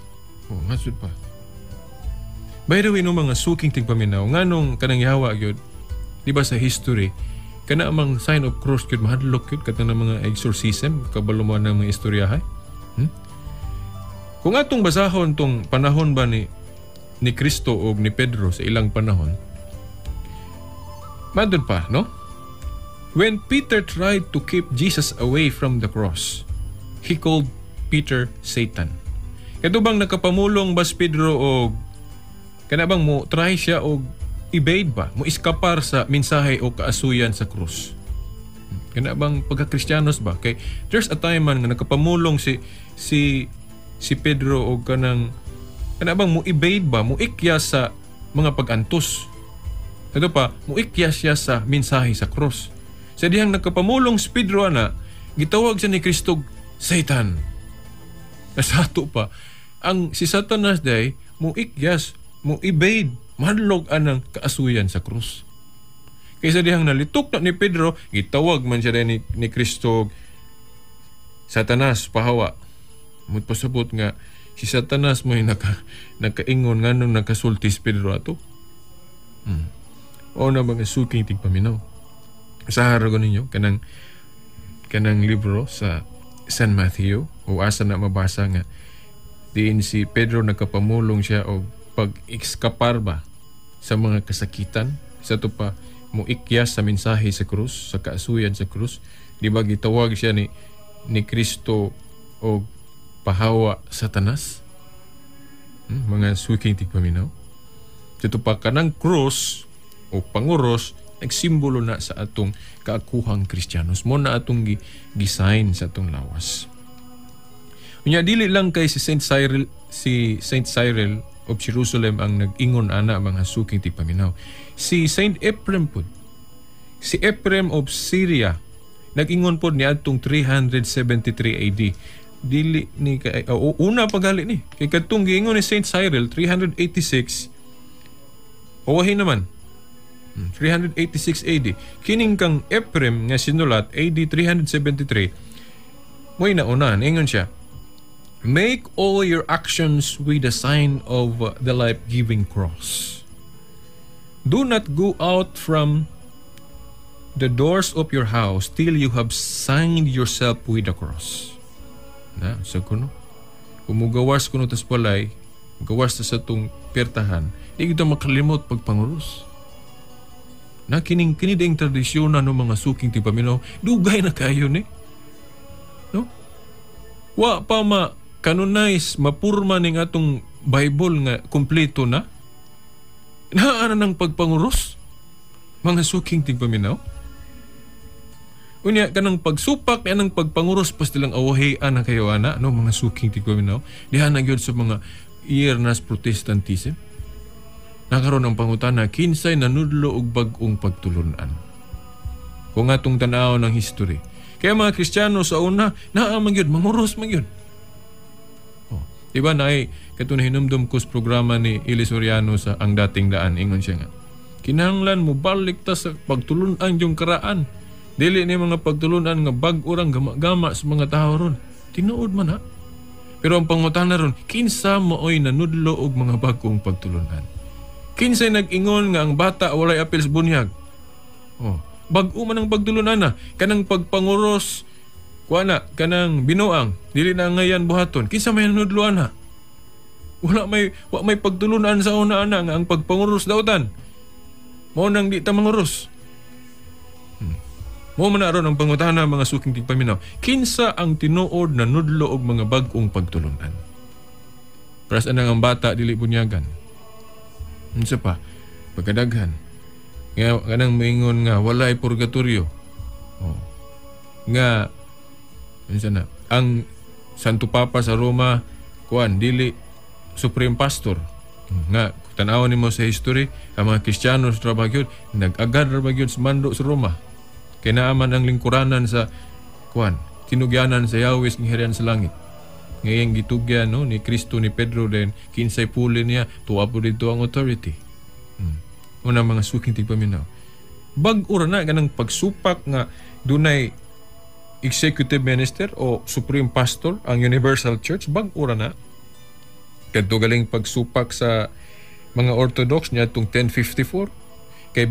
Masud pa. By the way, no mga suking tigpaminaw, nganong kanang yawa gyud, di ba sa history, kana amang sign of cross gyud, mahadlok gyud, kata ng mga exorcism, kabalo mo ng mga istoryahay. Kung atong basahon tong panahon ba ni Kristo o ni Pedro sa ilang panahon, madod pa, no? When Peter tried to keep Jesus away from the cross, he called Peter Satan. Ito bang nakapamulong bas Pedro o kanabang mo try siya o evade ba? Mo iskapar sa mensahe o kaasuyan sa krus? Kanabang pagka-Kristyanos ba? Kay there's a time man nga nakapamulong si Pedro o kanabang mo evade ba? Mo ikya sa mga pag-antos. Ito pa, mo ikya siya sa mensahe sa krus. Sa dihang nakapamulong si Pedro na, gitawag siya ni Kristo Satan. Nasato pa, ang si Satanas day, mo ikyas, mo evade, mahadlok anang kaasuyan sa krus. Kaysa dihang nalitok na ni Pedro, gitawag man siya ni Kristo Satanas, pahawa. Pasabot nga, si Satanas mo yung nakaingon nga nung nakasulti si Pedro ato. O na mga suking tigpaminaw. Sa haragon ninyo, kanang libro sa San Matthew, o asa na mabasa nga, diin si Pedro nakapamulong siya o pag-ekskapar ba sa mga kasakitan, sa ito pa, mo ikyas sa mensahe sa krus, sa kaasuyan sa krus. Di ba gitawag siya ni Kristo o pahawa Satanas? Mga suking tigpaminaw. Sa ito pa, kanang krus o panguros, nagsimbolo na sa atong kaakuhang Kristiyanos. Mo na atong gisign sa atong lawas. Unya dili lang kay si Saint Cyril of Jerusalem ang nag-ingon ana mga suking tigpaminaw. Si Saint Ephrem pod. Si Ephrem of Syria nag-ingon pod ni atong 373 AD. Dili ni kay una pagali ni. Kay kadtong giingon ni Saint Cyril 386. Owahin naman 386 AD. Kining kang Ephrem nga sinulat AD 373 mo'y naunan. Ingon siya, Make all your actions with the sign of the life-giving cross. Do not go out from the doors of your house till you have signed yourself with the cross. Na, sa kuno. Kumugawas kuno tas balay, gawas ta sa itong pertahan, di kita makalimot pagpanguros. Na kini ding tradisyon ng mga suking tipaminaw, dugay na kayo ni. No? Wa pa canonize, mapurma ning atong Bible nga kompleto na. Naana ng pagpanguros? Mga suking tigpaminaw? Unya, kanang pagsupak, kanang pagpanguros, pas nilang awahian na kayo, ana, no? Mga suking tigpaminaw. Dihan na yun sa mga iernas protestantism. Nakaroon ng pangutana, kinsay nanudlo og bag-ong pagtulunan. Kung atong tanaw ng history. Kaya mga Kristiyano sa una, naamang yun, manguros man yun. Diba na ay katong hinumdum ko sa programa ni Eli Soriano sa Ang Dating Daan. Ingon siya nga, kinahanglan mo balik ta sa pagtulunan yung karaan. Dili ni mga pagtulunan nga bag-urang gama-gama sa mga tao ron. Tinuod man ha. Pero ang pangutana ron, kinsa mooy nanudlo og mga bagong pagtulunan. Kinsay nag-ingon nga ang bata walay apil sa bunyag. Bag-o man ang pagtulunan na. Kanang pagpanguros, kuana, kanang binuang, dili na ngayon buhaton. Kinsa may nanudloan ha? Wala may pagtulunan sa una ana nga ang pagpanguros dautan. Mao nang di ta manguros. Mao man aron ang pangutana mga suking tigpaminaw. Kinsa ang tinuod na nudlo og mga bag-ong pagtulunan? Paras anang ang bata dili bunyagan. Unsa pa? Pagkadaghan. Nga kanang moingon nga walay purgatorio. Nga minsan na, ang Santo Papa sa Roma, dili Supreme Pastor. Nga, tanawan nimo sa history, ang mga Kristiyano sa trabaho, nag-agad trabaho sa mando sa Roma. Kaya naaman ang lingkuranan sa, tinugyanan sa Yahweh ng hirian sa langit. Ngayong gitugyan ni Kristo ni Pedro din, kinsay puli niya, tuwa po dito ang authority. Unang mga suking tigpaminaw. Bag-ura na, ganang pagsupak nga, dunay executive minister o supreme pastor ang Universal Church, bag-ura na. Kadto galing pagsupak sa mga Orthodox niya itong 1054. Kaya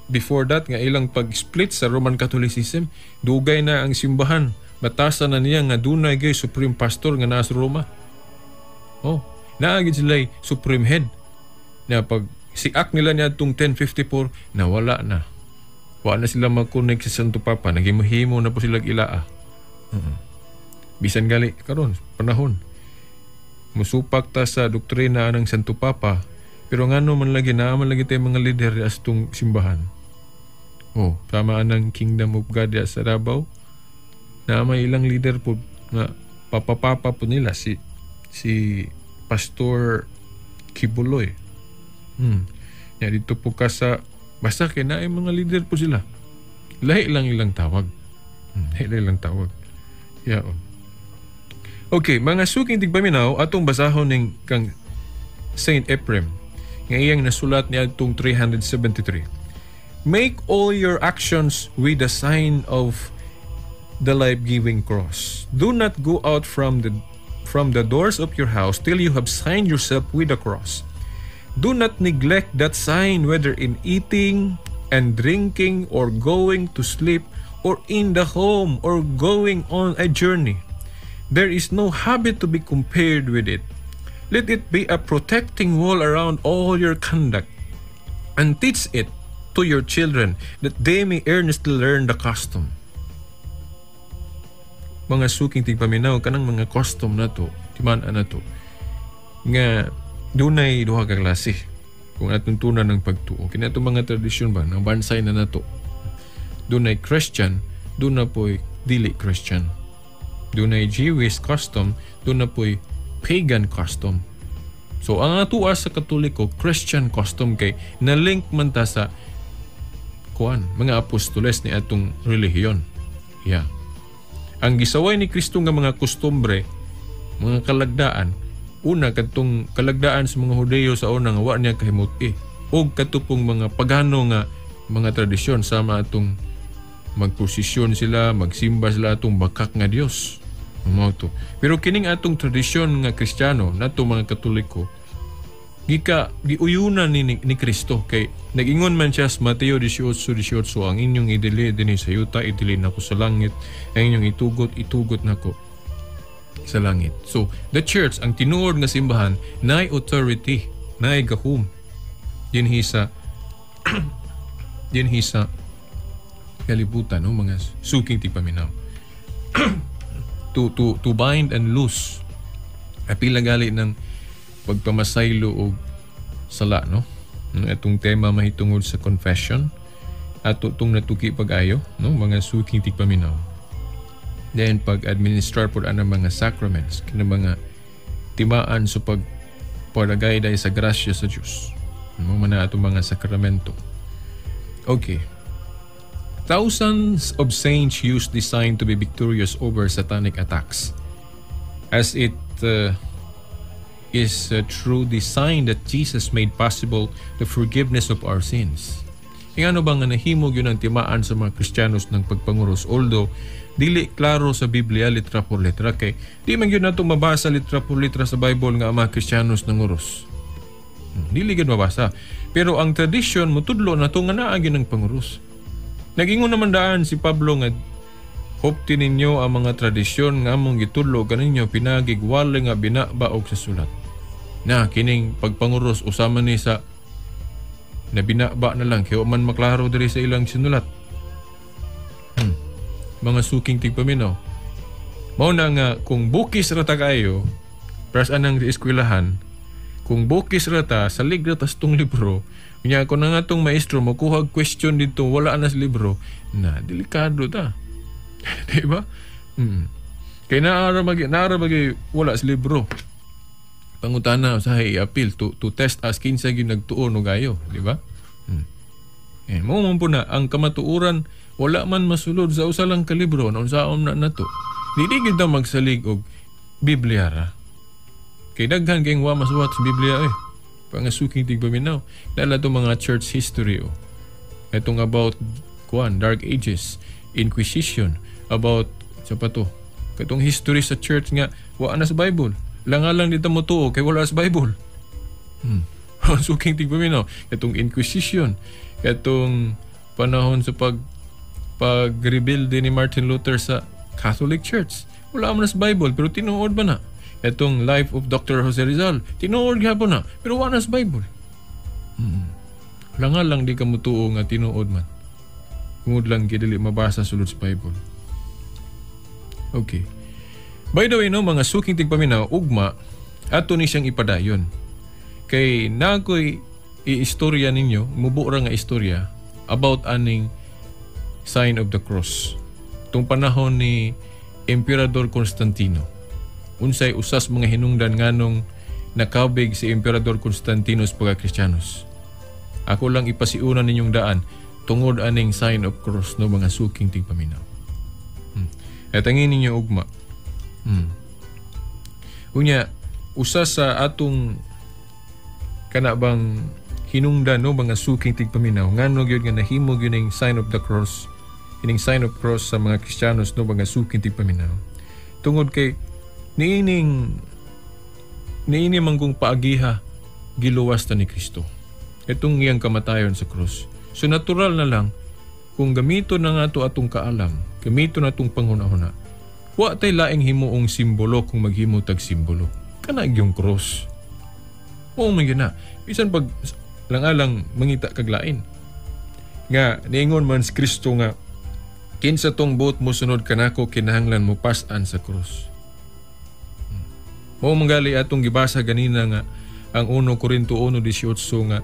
before that, nga ilang pag-split sa Roman Catholicism, dugay na ang simbahan. Batasan na niya nga dunay gay supreme pastor nga nasa Roma. Naagid sila supreme head. Na pag siak nila niya itong 1054, nawala na. Wala na sila mag-connect sa Santo Papa. Naghimuhimo na po sila ilaa. Bisan gali karon panahon. Musupak ta sa doktrina ng Santo Papa. Pero ngano man lagi naaman lagi tayo mga leader as itong simbahan. Tamaan ng Kingdom of God sa Davao. Na may ilang leader po nga papapapa po nila si Pastor Kibuloy. Dito po ka sa basta kaya mga leader po sila. Lahi lang ilang tawag. Yeah. Okay, mga suking tigpaminaw, atong basahon ng kang Saint Ephraim. Nga iyang nasulat niya atong 373. Make all your actions with the sign of the life-giving cross. Do not go out from the doors of your house till you have signed yourself with the cross. Do not neglect that sign, whether in eating and drinking or going to sleep or in the home or going on a journey. There is no habit to be compared with it. Let it be a protecting wall around all your conduct, and teach it to your children that they may earnestly learn the custom. Mga suking tigpaminaw, kanang mga custom na to, timaan na to, nga dunay duha ka klase kung atuntunan ng pagtuo. Kina itong mga tradisyon ba, ng bansay na nato. Dunay Christian, duna po'y dili Christian. Dunay Jewish custom, duna po'y pagan custom. So, ang atuwa sa Katoliko, Christian custom kay na-link man ta sa mga apostoles ni atong relihiyon. Yeah. Ang gisaway ni Kristo nga mga kustombre, mga kalagdaan, una katong kalagdaan sa mga Hudeyo sa una nga wa niya kahimuti. O katupong mga pagano nga mga tradisyon sama atong magprosesyon sila, magsimba sila atong bakak nga Dios. Mao to. Pero kining atong tradisyon nga Kristiyano nato mga Katoliko giuyunan ni Kristo kay nag-ingon man siya sa Mateo 18:18 ang inyong idili dinhi sa yuta idili nako sa langit, ang inyong itugot nako sa langit. So the church ang tinuod nga simbahan naay authority, naay gahum dinhi sa kalibutan, no, mga suking tigpaminaw. to bind and loose apila gali ng pagpamasaylo o sala, no? Itong tema mahitungod sa confession at itong natuki pag-ayo, no? Mga suking tigpaminaw. Then pag-administrar po ang mga sacraments, kina mga timaan sa pagpalagay dahil sa grasya sa Diyos, no? Mana itong mga sakramento. Okay. Thousands of saints use this sign to be victorious over satanic attacks, as it is through the sign that Jesus made possible the forgiveness of our sins. Ano bang nahimog yun ang timaan sa mga Kristiyanos ng pagpanguros? Although, dili klaro sa Biblia litra por litra, kay di man yun nato mabasa litra por litra sa Bible nga ang mga Kristiyanos nanguros. Dili gid mabasa. Pero ang tradisyon mutudlo na ito nga naagin ng panguros. Nagingon naman daan si Pablo nga hopti ninyo ang mga tradisyon nga among gitudlo kaninyo pinagigwala nga binabaog sa sulat. Na kining pagpanguros usama ni sa na binaba na lang kaya man maklaro diri sa ilang sinulat. Mga suking tigpaminaw. Mao na nga kung bukis rata kayo pras anang eskwelahan, kung bukis rata sa ligratas tong libro, kanya ko na nga itong maestro makuha question dito wala na sa libro na delikado ta. Diba? Kaya naara magi wala sa libro. Pangutana sa i-appeal to test as kinsa gyud nagtuon og ayo, diba? Mao man po na ang kamatuoran wala man masulod sa usa lang ka libro na unsaon na nato. Dili gyud ta magsalig og Biblia ra. Kay daghan kay wa masuwat sa Biblia pangasuking tigpaminaw. Dala to mga church history itong about Dark Ages, Inquisition, about sa pato katong history sa church nga wa na sa Bible. Lang dito mo tuo kay wala sa Bible. Suking tigpaminaw itong Inquisition, itong panahon sa pag-rebuild ni Martin Luther sa Catholic Church. Wala man sa Bible pero tinuod ba na? Itong Life of Dr. Jose Rizal, tinuod gihapon na, pero wala sa Bible. Lang di ka mutuo nga tinuod man. Kungod lang kidili mabasa sulod sa Bible. Okay. By the way, no, mga suking tigpaminaw, ugma, ato ni siyang ipadayon. Kay nakoy i-istorya ninyo, mubura nga istorya, about aning sign of the cross. Itong panahon ni Emperador Constantino. Unsay usas mga hinungdan nganong nakabig si Emperador Constantino sa pagka-Kristiyanos. Ako lang ipasiunan ninyong daan tungod aning sign of cross no mga suking tigpaminaw. At angin ninyo ugma. Unya, usas sa atong kanabang hinungdan no mga suking tigpaminaw ngano gyud nga nahimo gyud ning sign of the cross, ining sign of cross sa mga Kristiyanos no mga suking tigpaminaw. Tungod kay niining manggong paagiha giluwas ta ni Kristo. Itong iyang kamatayon sa krus. So natural na lang kung gamito na nga to atong kaalam, gamito na itong panghuna-huna. Wa tay laing himuong simbolo kung maghimo tag simbolo. Kana yung krus. Oo man gina. Bisan pag lang-alang mangita kag lain. Nga niingon man si Kristo nga kinsa tong buot mo sunod kanako kinahanglan mo pas-an sa krus. Mao manggali atong gibasa ganina nga ang 1 Corinto 1:18 nga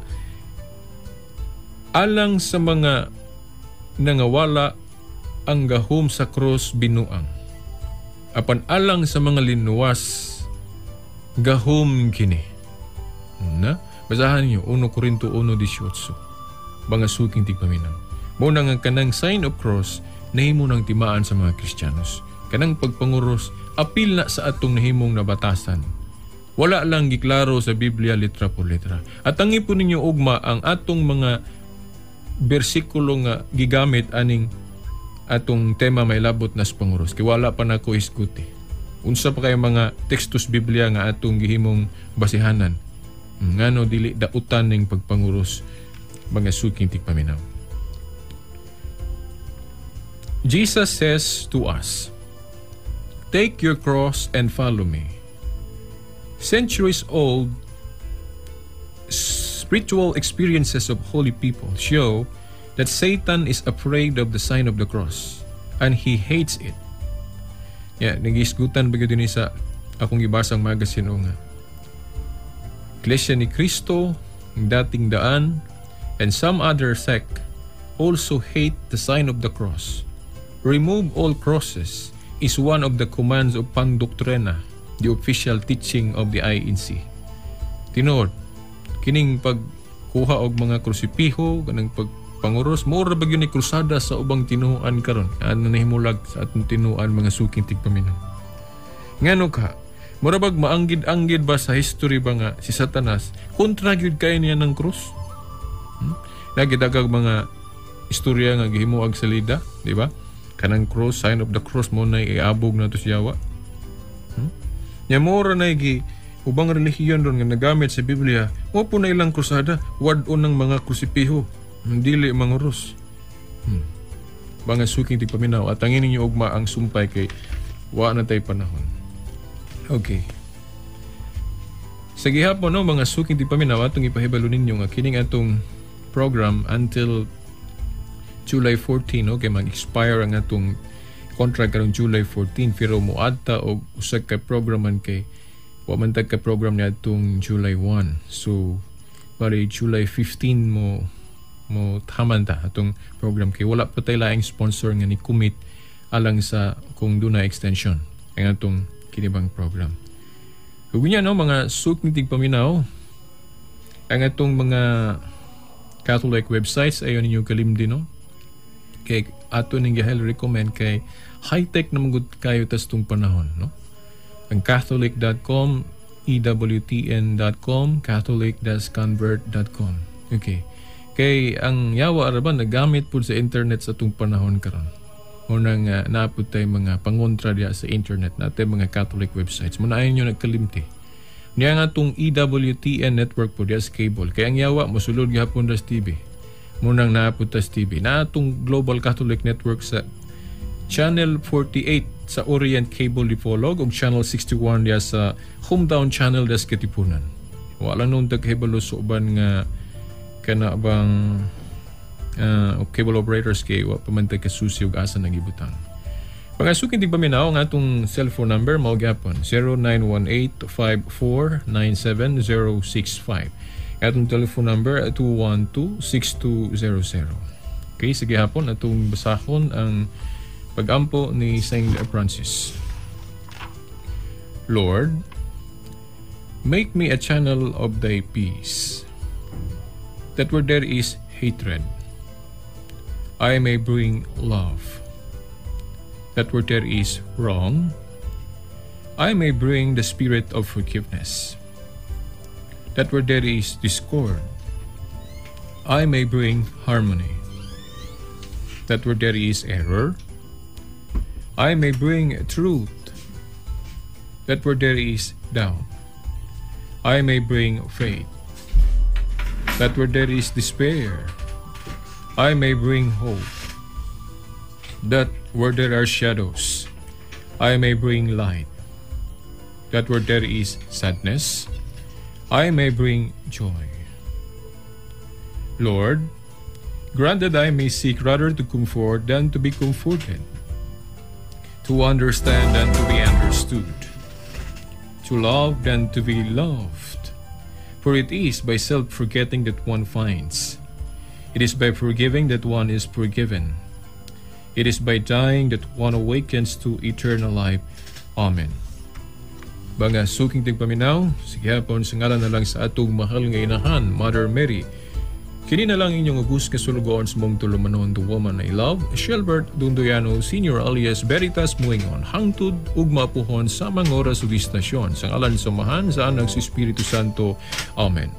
alang sa mga nangawala ang gahom sa cross binuang. Apan alang sa mga linuwas gahom kini. Na basahan niyo 1 Corinto 1:18. Mga suking tigpaminaw. Mao na nga kanang sign of cross nahimo nang timaan sa mga Kristiyanos. Kanang pagpanguros apil na sa atong nahimong nabatasan. Wala lang giklaro sa Biblia litra por litra. At ang ipon ninyo ugma ang atong mga bersikulo nga gigamit aning atong tema may labot na panguros. Kay wala pa nako iskuti. Unsa pa kay mga tekstos Biblia nga atong gihimong basihanan ngano dili dautan ning pagpanguros mga suking tigpaminaw. Jesus says to us, "Take your cross and follow me." Centuries old spiritual experiences of holy people show that Satan is afraid of the sign of the cross and he hates it. Nagisgutan bagyo din sa akong gibasang magazine nga. Iglesia ni Cristo, ang dating daan, and some other sect also hate the sign of the cross. Remove all crosses is one of the commands of Pangdoktrina, the official teaching of the INC. Tinuod, kining pagkuha og mga krusipiho, kanang pagpanguros, mora bagyo ni krusada sa ubang tinuan karon. Ano nahimulag sa atong tinuan mga suking tigpaminaw. Ngano ka? Mura bag maanggid-anggid ba sa history ba nga si Satanas kontra gyud kay niya ng krus? Nagidagag mga istorya nga gihimuag sa lida, di ba? Kanang cross, sign of the cross mo na iabog na to siya wa. Nya mura na ubang relihiyon ron nga nagamit sa Biblia, mo po na ilang krusada, wad-on ng mga krusipiho, dili manguros. Mga suking tigpaminaw, at angin ninyo ugma ang sumpay kay wa na tay panahon. Okay. Sa gihapon no, mga suking tigpaminaw, atong ipahibalo ninyo nga kining atong program until July 14, okay, mag-expire ang atong contract karong July 14, pero muadta og usa ka program man kay wa man tag ka program ni atong July 1. So bali July 15 mo taman ta atong program kay wala pa tay laing sponsor nga ni commit alang sa kung duna extension ang atong kinibang program. Ug nya no mga suking tigpaminaw, ang atong mga Catholic websites ayon ninyo kalimdi no. Kay ato ning gihel recommend kay high-tech na magud kayo tas tung panahon no. Ang catholic.com, ewtn.com, catholic-convert.com. Okay. Kay ang yawa araban nagamit pud sa internet sa tung panahon karon. Unang naapod tay mga pangontra diya sa internet natay mga Catholic websites. Muna ayon nyo nagkalimti. Niya nga tong EWTN network po diya sa cable. Kay ang yawa mosulod gihapon das TV. Munang naapod tas TV. Na atong Global Catholic Network sa Channel 48 sa Orient Cable Dipolog ug Channel 61 diya sa Hometown Channel des Katipunan. Wala nung taghibalo sa uban nga kana bang cable operators kay wa pamantay kasusi ug asa nagibutang. Pagasukin di paminaw ang atong cellphone number mao gyapon 0918-5497-065. Atong telephone number 212-6200. Okay, sige hapon atong basahon ang pag-ampo ni Saint Francis. Lord, make me a channel of thy peace, that where there is hatred, I may bring love, that where there is wrong, I may bring the spirit of forgiveness, that where there is discord, I may bring harmony, that where there is error, I may bring truth, that where there is doubt, I may bring faith, that where there is despair, I may bring hope, that where there are shadows, I may bring light, that where there is sadness, I may bring joy. Lord, grant that I may seek rather to comfort than to be comforted, to understand than to be understood, to love than to be loved. For it is by self-forgetting that one finds. It is by forgiving that one is forgiven. It is by dying that one awakens to eternal life. Amen. Mga suking tigpaminaw, sige hapon sa ngalan na lang sa atong mahal nga inahan, Mother Mary. Kini na lang inyong agus kasulugoon sa mong tulumanon the woman I love, Shelbert Dundoyano Sr. alias Veritas Muingon, hangtod ug mapuhon sa mga oras ug istasyon. Sa ngalan sa Mahan, sa Anak sa Espiritu Santo. Amen.